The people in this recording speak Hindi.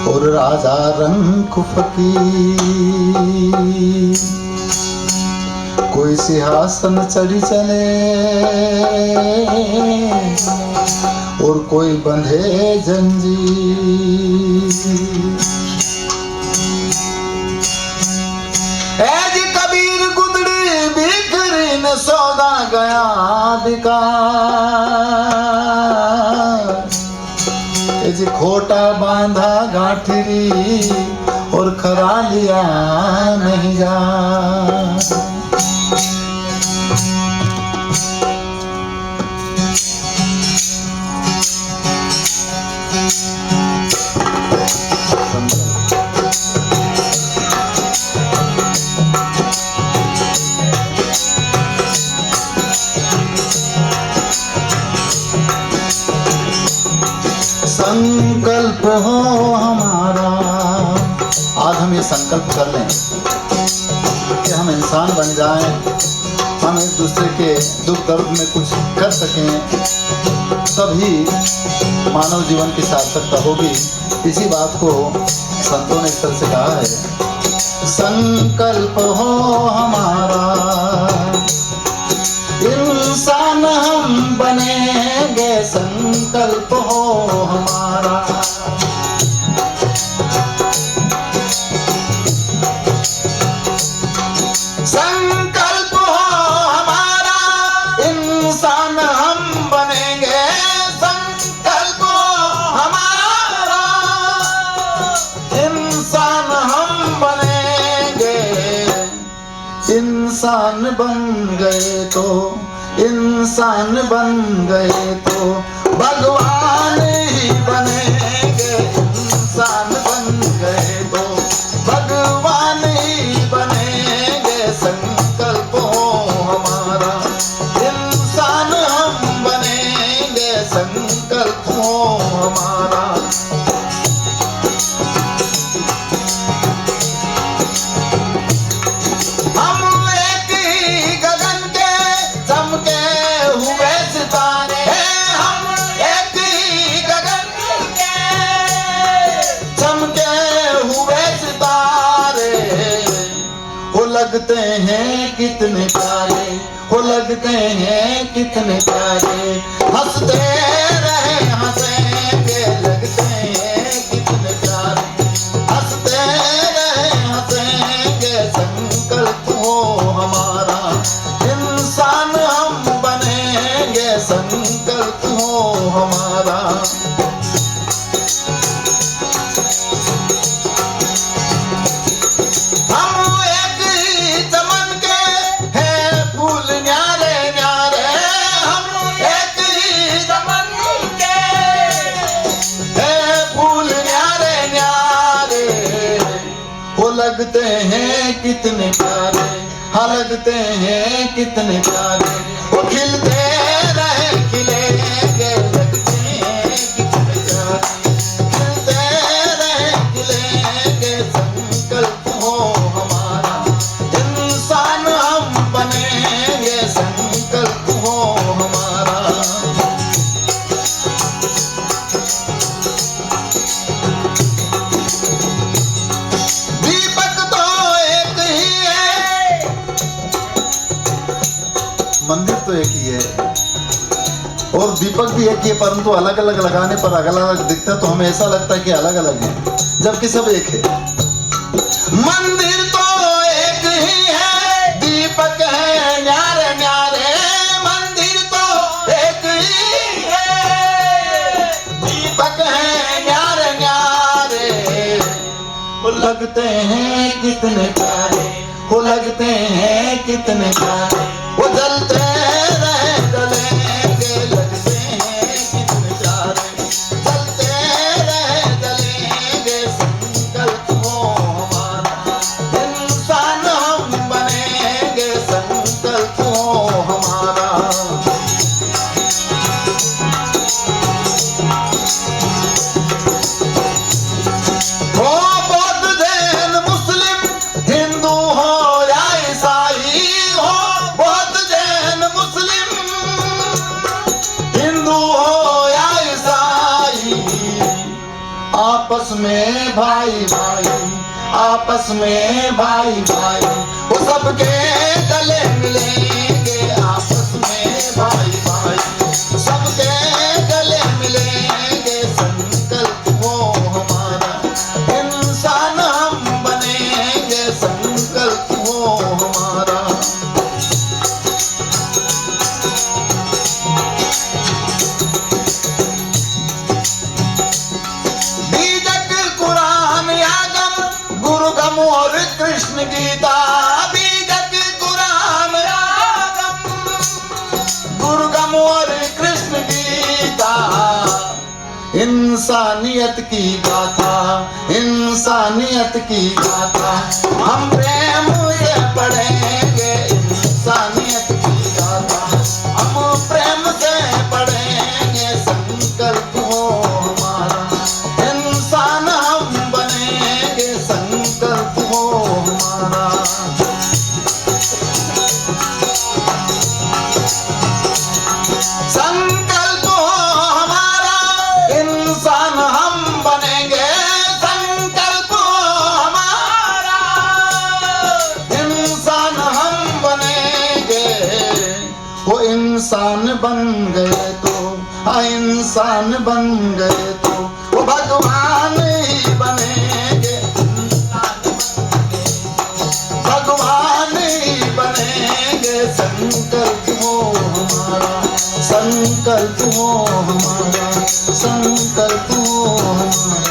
और राजा रंग फकीर, कोई सिंहासन चढ़ी चले और कोई बंधे जंजीर। ऐजी कबीर गुदड़ी बिखरी न सौदा गया बिका, ऐजी खोटा बांधा गाठरी और खरा लिया नहीं जा। संकल्प हो हमारा, आज हम ये संकल्प कर लें कि हम इंसान बन जाएं, हम एक दूसरे के दुख दर्द में कुछ कर सकें, तभी मानव जीवन की सार्थकता होगी। इसी बात को संतों ने इस तरह से कहा है, संकल्प हो हमारा, इंसान हम बनेंगे, संकल्प हो हमारा। संकल्प हो हमारा, इंसान हम बनेंगे, संकल्प हो हमारा, इंसान हम बनेंगे। इंसान बन गए तो, इंसान बन गए तो भगवान ही बनेंगे, इंसान बन गए तो भगवान ही बनेंगे। संकल्प हो हमारा, इंसान हम बनेंगे, संकल्प हो हमारा। लगते हैं कितने प्यारे, हो लगते हैं कितने प्यारे, हंसते रहे हंसेंगे, लगते हैं कितने प्यारे, हंसते रहे हंसेंगे। संकल्प हो हमारा, इंसान हम बनेंगे, संकल्प हो हमारा। लगते हैं कितने प्यारे, हाँ लगते हैं कितने प्यारे, वो खिलते रहे खिलेंगे, लगते हैं कितने प्यारे, खिलते रहे खिलेंगे। संकल्प हो हमारा, इंसान हम बनेंगे, संकल्प हो हमारा। मंदिर तो एक ही है और दीपक भी एक ही है, परंतु अलग अलग लगाने पर अलग अलग दिखता है, तो हमें ऐसा लगता है कि अलग अलग है, जबकि सब एक है। मंदिर तो एक ही है, दीपक है न्यारे न्यारे, मंदिर तो एक ही है, दीपक है न्यारे न्यारे। वो लगते हैं कितने प्यारे, वो लगते हैं कितने प्यारे, वो जलते रहे जलेंगे, लगते हैं कितने प्यारे, जलते रहे जलेंगे। संकल्प हो हमारा, इंसान हम बनेंगे, संकल्प हो हमारा। हो बौद्ध जैन मुस्लिम हिंदू हो या ईसाई हो, आपस में भाई भाई, आपस में भाई भाई, वो सबके गले मिलेंगे, आपस में भाई भाई, सबके गले मिलेंगे। संकल्प हो हमारा, इंसान हम बनेंगे, संकल्प हो हमारा। और कृष्ण गीता, बीजक कुरान आगम, दुर्गम और कृष्ण गीता, इंसानियत की गाथा, इंसानियत की गाथा, हम प्रेम से पढ़ेंगे इंसानियत की गाथा, हम प्रेम से पढ़ेंगे। संकल्प हो हमारा, इंसान हम बनेंगे, संकल्प हो हमारा। संकल्प हो हमारा, इंसान हम बनेंगे, संकल्प हो हमारा, इंसान हम बनेंगे। वो इंसान बन गए तो, इंसान बन गए तो वो भगवान ही बनेंगे, भगवान ही बनेंगे। संकल्प हो हमारा, संकल्प हो हमारा, संकल्प हो हमारा।